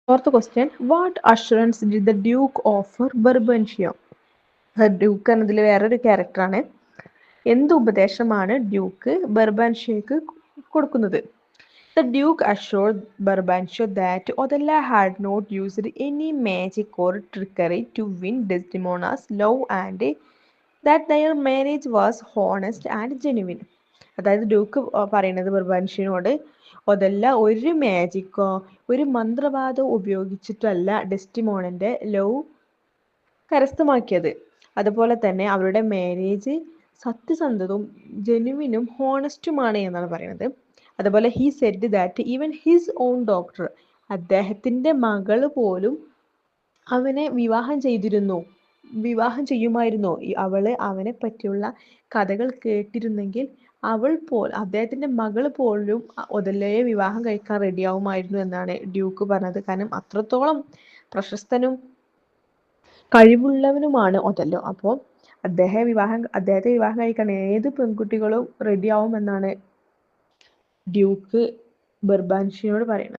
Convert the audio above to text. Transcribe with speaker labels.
Speaker 1: Fourth question, what assurance did the Duke offer Brabantio? Duke എന്നതിൽ വേറൊരു ക്യാരക്ടറാണ്. എന്ത് ഉപദേശമാണ് ഡ്യൂക്ക് ബർബാൻഷ്യക്ക് കൊടുക്കുന്നത്? The Duke assured Brabantio that Othello had not used any magic or trickery to win Desdemona's love and that their marriage was honest and genuine. അതായത് Duke പറയുന്നത് ബർബാൻഷ്യനോട് ഒതല്ല ഒരു മാജിക്കോ ഒരു മന്ത്രവാദമോ ഉപയോഗിച്ചിട്ടല്ല ഡെസ്റ്റിമോണന്റെ ലവ് കരസ്ഥമാക്കിയത്. അതുപോലെ തന്നെ അവരുടെ മാരേജ് സത്യസന്ധതും ജെനുവിനും ഹോണസ്റ്റുമാണ് എന്നാണ് പറയുന്നത്. അതുപോലെ he said that even his own doctor, അദ്ദേഹത്തിന്റെ മകള് പോലും അവനെ വിവാഹം ചെയ്യുമായിരുന്നു. അവള് അവനെ പറ്റിയുള്ള കഥകൾ കേട്ടിരുന്നെങ്കിൽ അദ്ദേഹത്തിന്റെ മകള് പോലും ഒതല്ലയെ വിവാഹം കഴിക്കാൻ റെഡിയാവുമായിരുന്നു എന്നാണ് ഡ്യൂക്ക് പറഞ്ഞത്. കാരണം അത്രത്തോളം പ്രശസ്തനും കഴിവുള്ളവനുമാണ് ഒതല്ലോ. അപ്പോൾ അദ്ദേഹത്തെ വിവാഹം കഴിക്കാൻ ഏത് പെൺകുട്ടികളും റെഡിയാവുമെന്നാണ് ഡ്യൂക്ക് ബർബാൻഷ്യനോട് പറയുന്നത്.